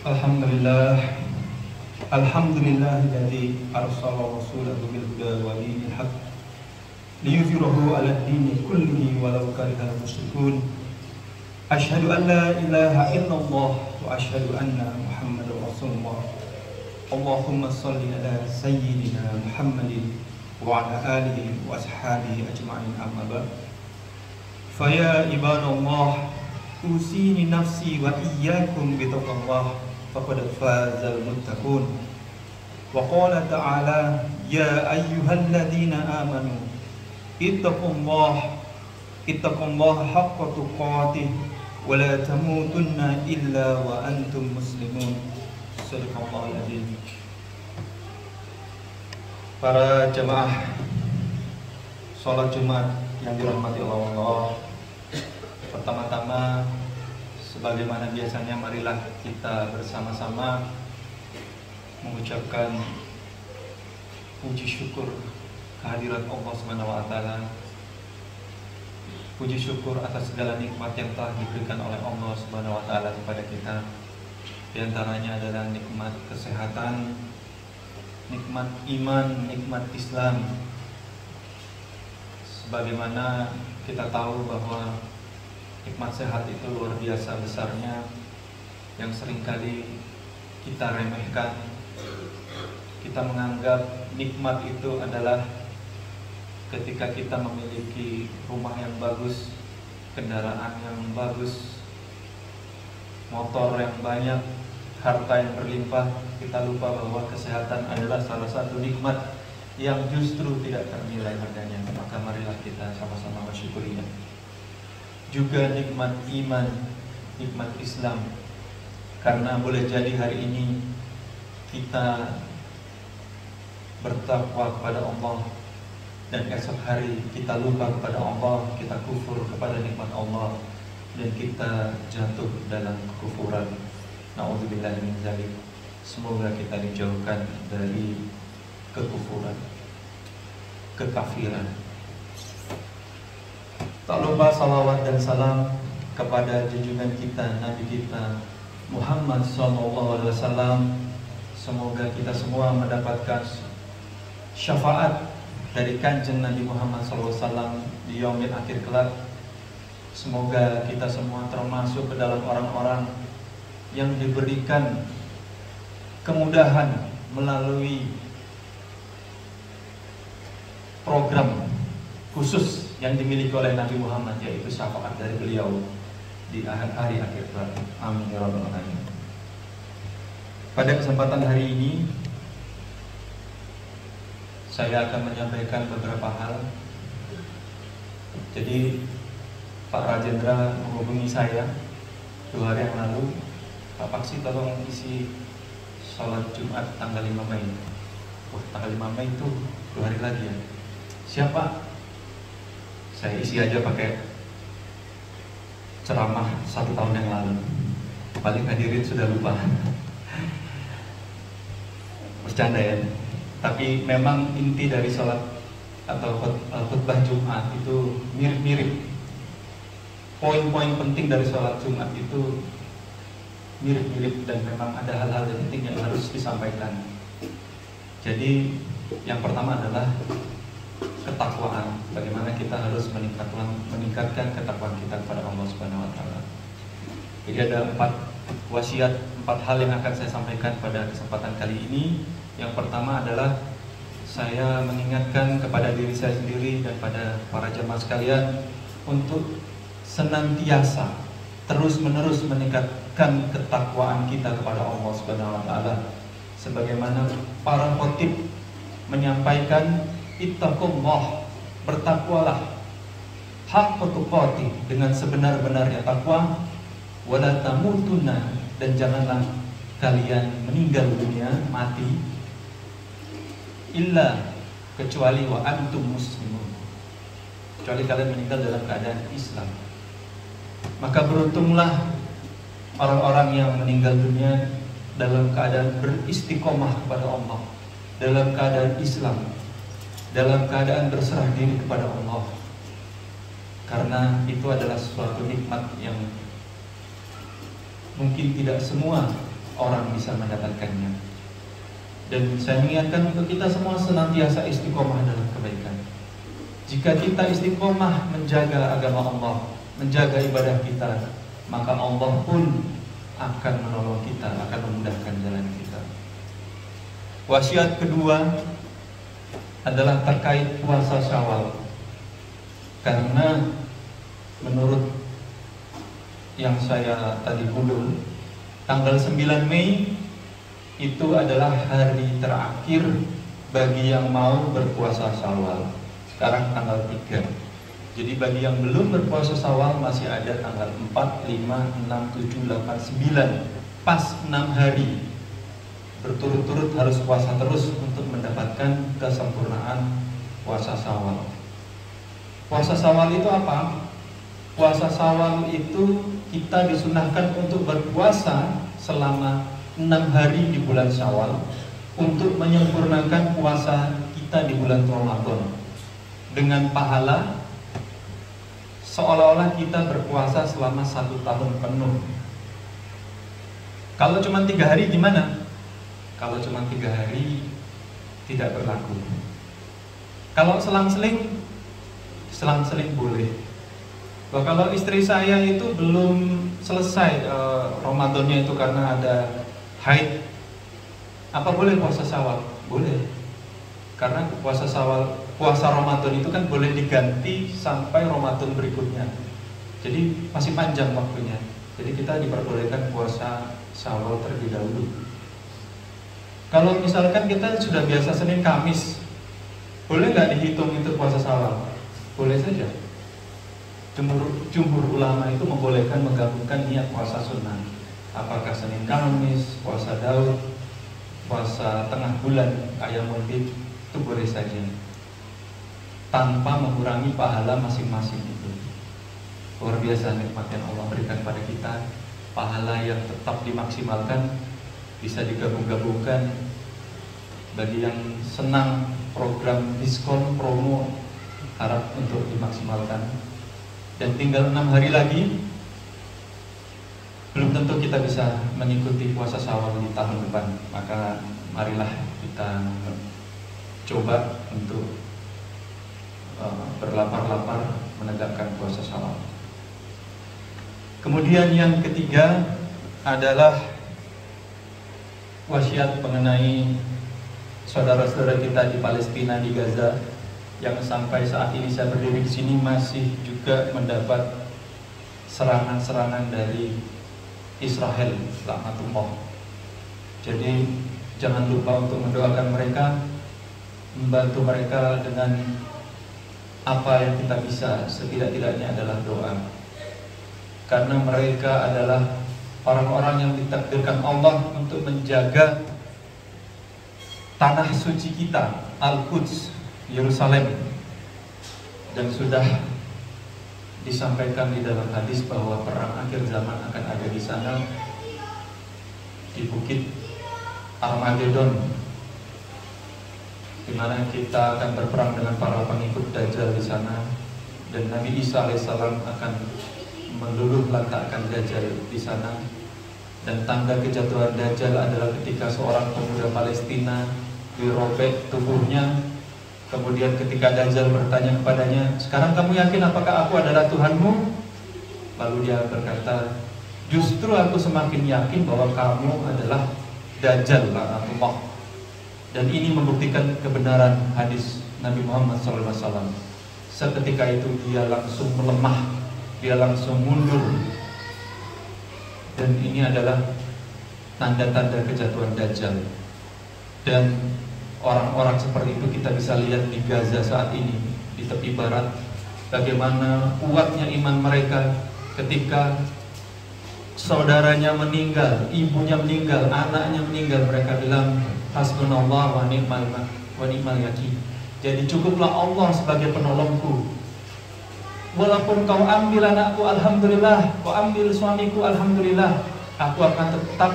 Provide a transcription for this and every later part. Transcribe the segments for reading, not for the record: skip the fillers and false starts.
Alhamdulillah, alhamdulillahilladzi arsala rasulahu bil huda wa dinil haqq liyuzhirahu 'ala ad-dini kullihi walau karihal musyrikun. Asyhadu an la ilaha illallah wa asyhadu anna Muhammadar Rasulullah. Allahumma shalli ala sayyidina Muhammadin wa ala alihi wa ashabihi ajma'in, amma ba'd. Fa ya ibadallah, usini nafsi wa iyyakum bitaqwallah faqad fazal muttaqun. Wa qala ta'ala ya ayyuhalladzina amanu ittaqullaha haqqa tuqatih wa la tamutunna illa wa antum muslimun. Shadaqallahul adzim. Para jemaah salat Jumat yang dirahmati Allah, pertama-tama sebagaimana biasanya, marilah kita bersama-sama mengucapkan puji syukur kehadirat Allah SWT. Puji syukur atas segala nikmat yang telah diberikan oleh Allah SWT kepada kita. Di antaranya adalah nikmat kesehatan, nikmat iman, nikmat Islam. Sebagaimana kita tahu bahwa nikmat sehat itu luar biasa besarnya, yang seringkali kita remehkan. Kita menganggap nikmat itu adalah ketika kita memiliki rumah yang bagus, kendaraan yang bagus, motor yang banyak, harta yang berlimpah. Kita lupa bahwa kesehatan adalah salah satu nikmat yang justru tidak ternilai harganya. Maka marilah kita sama-sama mensyukurinya. Juga nikmat iman, nikmat Islam. Karena boleh jadi hari ini kita bertakwa kepada Allah, dan esok hari kita lupa kepada Allah, kita kufur kepada nikmat Allah, dan kita jatuh dalam kekufuran. Na'udzubillah min dzalik. Semoga kita dijauhkan dari kekufuran, kekafiran. Tak lupa salawat dan salam kepada junjungan kita, Nabi kita Muhammad SAW. Semoga kita semua mendapatkan syafaat dari kanjeng Nabi Muhammad SAW di yaumil akhir kelak. Semoga kita semua termasuk ke dalam orang-orang yang diberikan kemudahan melalui program khusus yang dimiliki oleh Nabi Muhammad, yaitu syafaat dari beliau di hari akhir kelak. Amin ya rabbal alamin. Pada kesempatan hari ini saya akan menyampaikan beberapa hal. Jadi Pak Rajendra menghubungi saya 2 hari yang lalu, Pak Paksi tolong isi sholat Jumat tanggal 5 Mei. Wah, tanggal 5 Mei itu 2 hari lagi ya. Siapa? Saya isi aja pakai ceramah 1 tahun yang lalu. Paling hadirin sudah lupa. Bercanda ya. Tapi memang inti dari sholat atau khutbah Jumat itu mirip-mirip. Poin-poin penting dari sholat Jumat itu mirip-mirip, dan memang ada hal-hal yang penting yang harus disampaikan. Jadi yang pertama adalah ketakwaan. Bagaimana kita harus meningkatkan ketakwaan kita kepada Allah Subhanahu wa taala. Jadi ada 4 wasiat, 4 hal yang akan saya sampaikan pada kesempatan kali ini. Yang pertama adalah saya mengingatkan kepada diri saya sendiri dan pada para jemaah sekalian untuk senantiasa terus-menerus meningkatkan ketakwaan kita kepada Allah Subhanahu wa taala. Sebagaimana para khotib menyampaikan, ittaqullah, bertakwalah, haqqa tuqatih, dengan sebenar-benarnya takwa, wala tamutunna, dan janganlah kalian meninggal dunia, mati, illa, kecuali wa antum muslimun, kecuali kalian meninggal dalam keadaan Islam. Maka beruntunglah orang-orang yang meninggal dunia dalam keadaan beristiqomah kepada Allah, dalam keadaan Islam, dalam keadaan berserah diri kepada Allah. Karena itu adalah suatu nikmat yang mungkin tidak semua orang bisa mendapatkannya. Dan saya mengingatkan untuk kita semua senantiasa istiqomah dalam kebaikan. Jika kita istiqomah menjaga agama Allah, menjaga ibadah kita, maka Allah pun akan menolong kita, akan memudahkan jalan kita. Wasiat kedua adalah terkait puasa Syawal. Karena menurut yang saya tadi gulung, tanggal 9 Mei itu adalah hari terakhir bagi yang mau berpuasa Syawal. Sekarang tanggal 3. Jadi bagi yang belum berpuasa Syawal masih ada tanggal 4, 5, 6, 7, 8, 9. Pas 6 hari berturut-turut harus puasa terus untuk mendapatkan kesempurnaan puasa Syawal. Puasa Syawal itu apa? Puasa Syawal itu kita disunahkan untuk berpuasa selama 6 hari di bulan Syawal untuk menyempurnakan puasa kita di bulan Ramadan dengan pahala seolah-olah kita berpuasa selama 1 tahun penuh. Kalau cuma 3 hari gimana? Kalau cuma 3 hari tidak berlaku. Kalau selang-seling boleh. Bahwa kalau istri saya itu belum selesai Ramadannya itu karena ada haid, apa boleh puasa Syawal? Boleh. Karena puasa Ramadan itu kan boleh diganti sampai Ramadan berikutnya. Jadi masih panjang waktunya. Jadi kita diperbolehkan puasa Syawal terlebih dahulu. Kalau misalkan kita sudah biasa Senin Kamis, boleh nggak dihitung itu puasa Syawal? Boleh saja. Jumhur ulama itu membolehkan menggabungkan niat puasa sunnah. Apakah Senin Kamis, puasa Daud, puasa tengah bulan, Ayyamul Bid, itu boleh saja, tanpa mengurangi pahala masing-masing itu. Luar biasa nikmat yang Allah berikan pada kita, pahala yang tetap dimaksimalkan, bisa digabung-gabungkan. Bagi yang senang program diskon promo, harap untuk dimaksimalkan. Dan tinggal 6 hari lagi, belum tentu kita bisa mengikuti puasa Syawal di tahun depan. Maka marilah kita coba untuk berlapar-lapar menegakkan puasa Syawal. Kemudian yang ketiga adalah wasiat mengenai saudara-saudara kita di Palestina, di Gaza, yang sampai saat ini saya berdiri di sini masih juga mendapat serangan-serangan dari Israel, laknatullah. Jadi jangan lupa untuk mendoakan mereka, membantu mereka dengan apa yang kita bisa, setidak-tidaknya adalah doa. Karena mereka adalah orang-orang yang ditakdirkan Allah untuk menjaga tanah suci kita, Al-Quds, Yerusalem. Dan sudah disampaikan di dalam hadis bahwa perang akhir zaman akan ada di sana, di bukit Armageddon, di mana kita akan berperang dengan para pengikut Dajjal di sana, dan Nabi Isa alaihissalam akan meluluh lantakkan Dajjal di sana. Dan tanda kejatuhan Dajjal adalah ketika seorang pemuda Palestina dirobek tubuhnya. Kemudian ketika Dajjal bertanya kepadanya, sekarang kamu yakin apakah aku adalah Tuhanmu? Lalu dia berkata, justru aku semakin yakin bahwa kamu adalah Dajjal, laknatullah. Dan ini membuktikan kebenaran hadis Nabi Muhammad SAW. Seketika itu dia langsung melemah, dia langsung mundur. Dan ini adalah tanda-tanda kejatuhan Dajjal. Dan orang-orang seperti itu kita bisa lihat di Gaza saat ini, di tepi barat, bagaimana kuatnya iman mereka ketika saudaranya meninggal, ibunya meninggal, anaknya meninggal. Mereka bilang, hasbunallah wa ni'mal wakil. Jadi cukuplah Allah sebagai penolongku. Walaupun kau ambil anakku, alhamdulillah, kau ambil suamiku, alhamdulillah, aku akan tetap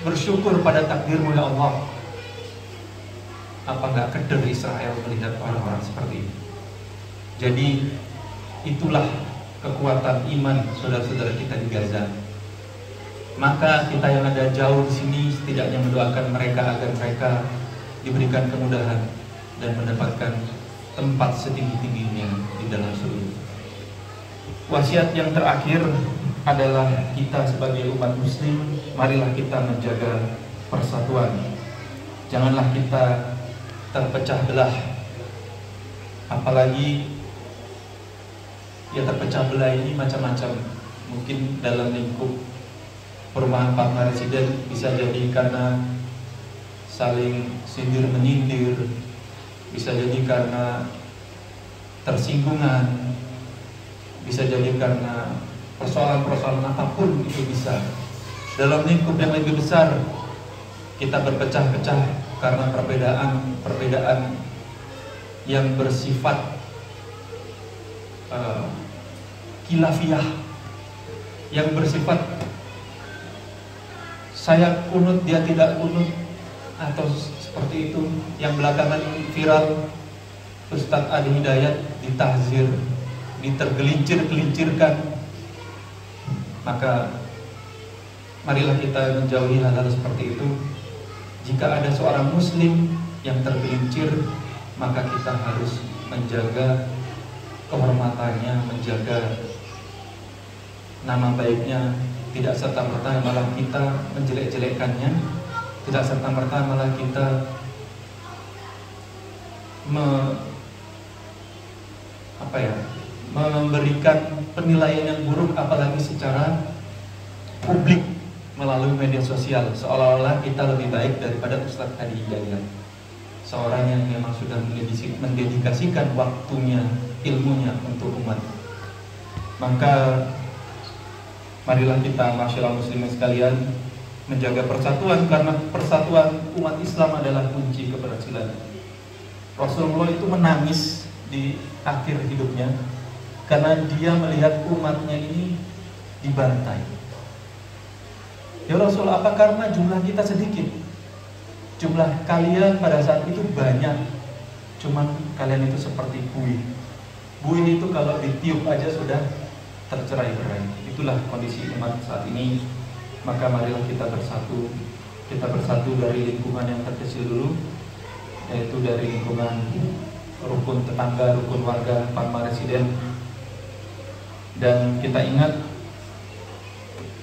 bersyukur pada takdirmu ya Allah. Apa nggak keder Israel melihat orang-orang seperti ini? Jadi itulah kekuatan iman saudara-saudara kita di Gaza. Maka kita yang ada jauh di sini setidaknya mendoakan mereka agar mereka diberikan kemudahan dan mendapatkan tempat setinggi-tingginya di dalam surga. Wasiat yang terakhir adalah kita sebagai umat muslim, marilah kita menjaga persatuan. Janganlah kita terpecah belah. Apalagi ya terpecah belah ini macam-macam. Mungkin dalam lingkup perumahan Pak Residen bisa jadi karena saling sindir menyindir, bisa jadi karena tersinggungan, bisa jadi karena persoalan-persoalan apapun itu bisa. Dalam lingkup yang lebih besar kita berpecah-pecah karena perbedaan yang bersifat khilafiyah, yang bersifat saya kunut dia tidak kunut atau seperti itu, yang belakangan viral Ustadz Adi Hidayat ditahzir, ditergelincir-gelincirkan. Maka marilah kita menjauhi hal-hal seperti itu. Jika ada seorang muslim yang tergelincir, maka kita harus menjaga kehormatannya, menjaga nama baiknya, tidak serta-merta malah kita menjelek-jelekkannya, tidak serta-merta malah kita memberikan penilaian yang buruk, apalagi secara publik melalui media sosial, seolah-olah kita lebih baik daripada Ustadz Adi Hidayat, seorang yang memang sudah mendedikasikan waktunya, ilmunya untuk umat. Maka marilah kita masyarakat muslimin sekalian menjaga persatuan, karena persatuan umat Islam adalah kunci keberhasilan. Rasulullah itu menangis di akhir hidupnya karena dia melihat umatnya ini dibantai. Ya Rasul, apa karena jumlah kita sedikit? Jumlah kalian pada saat itu banyak, cuman kalian itu seperti buih. Buih itu kalau ditiup aja sudah tercerai-berai. Itulah kondisi umat saat ini. Maka marilah kita bersatu. Kita bersatu dari lingkungan yang terkecil dulu, yaitu dari lingkungan rukun tetangga, rukun warga, Parma Residen. Dan kita ingat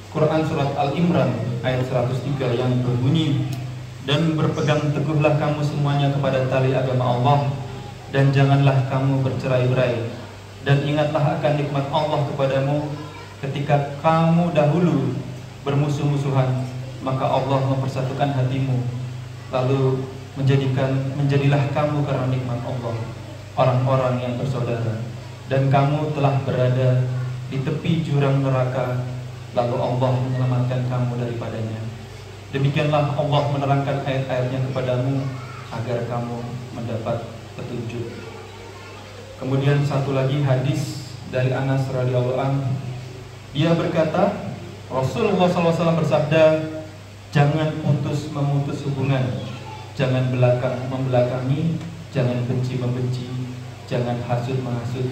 Quran surat Al-Imran ayat 103 yang berbunyi, dan berpegang teguhlah kamu semuanya kepada tali agama Allah, dan janganlah kamu bercerai-berai, dan ingatlah akan nikmat Allah kepadamu ketika kamu dahulu bermusuh-musuhan, maka Allah mempersatukan hatimu, lalu menjadilah kamu karena nikmat Allah orang-orang yang bersaudara, dan kamu telah berada di tepi jurang neraka, lalu Allah menyelamatkan kamu daripadanya. Demikianlah Allah menerangkan ayat-ayatnya kepadamu agar kamu mendapat petunjuk. Kemudian satu lagi hadis dari Anas radhiyallahu anhu, dia berkata, Rasulullah SAW bersabda, jangan memutus hubungan, jangan membelakangi, jangan benci membenci, jangan hasud menghasut.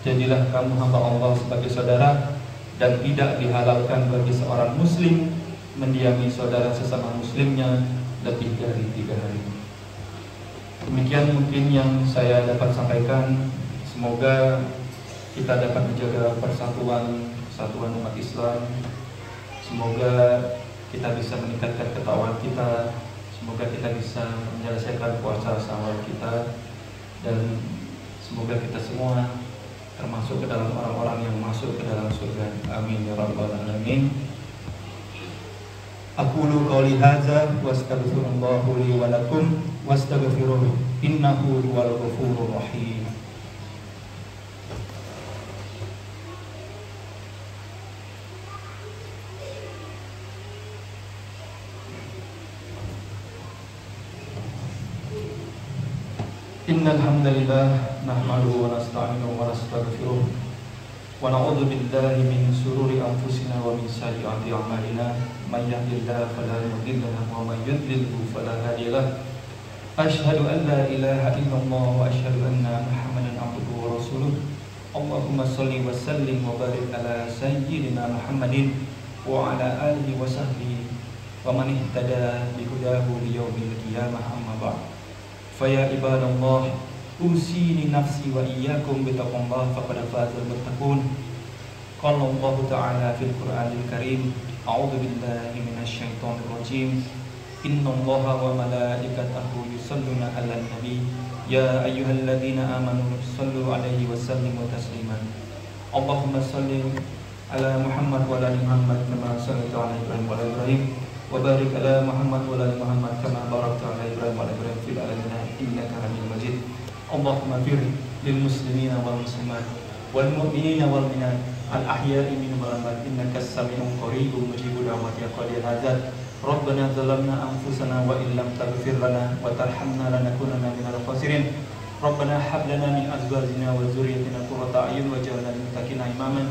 Jadilah kamu hamba Allah sebagai saudara, dan tidak dihalalkan bagi seorang muslim mendiami saudara sesama muslimnya lebih dari 3 hari. Demikian mungkin yang saya dapat sampaikan. Semoga kita dapat menjaga persatuan umat Islam. Semoga kita bisa meningkatkan ketakwaan kita. Semoga kita bisa menyelesaikan puasa Syawal kita, dan semoga kita semua termasuk ke dalam orang-orang yang masuk ke dalam surga. Amin ya rabbal alamin. Aqulu qouli hadza wa astaghfirullahu li wa lakum wastaghfiruhu innahu huwal ghafurur rahim. Innal hamdalillah nahmaduhu wa nasta'inuhu wa nastaghfiruh wa na'udzu billahi min shururi anfusina wa min sayyiati a'malina, may yahdihillahu fala mudilla lahu wa may yudlilhu fala hadiya lahu. Asyhadu an la ilaha illallah wa asyhadu anna Muhammadan abduhu wa rasuluh. Allahumma shalli wa sallim wa barik ala sayyidina Muhammadin وعلى آله وصحبه ومن اهتدى بهداه ليوم القيامة أما بعد فيا عباد الله أوصيني نفسي وإياكم بتقوى الله فقد فاز المتقون قال الله تعالى في القرآن الكريم أعوذ بالله من الشيطان الرجيم إن الله وملائكته يصلون على النبي يا أيها الذين آمنوا صلوا عليه وسلموا تسليما اللهم صل على محمد وعلى آل محمد كما صليت على إبراهيم وعلى إبراهيم وبارك على محمد وعلى آل محمد كما باركت على إبراهيم وعلى إبراهيم في العالمين إنك حميد مجيد اللهم اغفر للمسلمين والمسلمات والمؤمنين والمؤمنات الأحياء منهم والأموات إنك السميع قريب مجيب دعوات يا قاضي الحاجات ربنا ظلمنا أنفسنا وإن لم تغفر لنا وترحمنا لنكونن من الخاسرين ربنا هب لنا من أزواجنا وذريتنا قرة أعين واجعلنا للمتقين إماما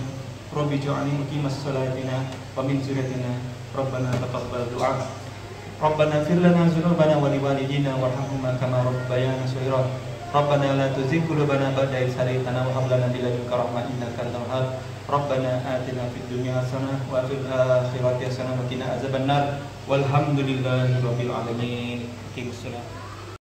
رب اجعلني مقيم الصلاة ومن ذريتنا ربنا تقبل دعاء ربنا اغفر لنا ذنوبنا ولوالدينا وارحمهما كما ربيانا صغيرا ربنا لا تزغ قلوبنا بعد إذ هديتنا وهب لنا من لدنك رحمة إنك أنت الوهاب ربنا آتنا في الدنيا حسنة وفي الآخرة حسنة وقنا عذاب النار والحمد لله رب العالمين.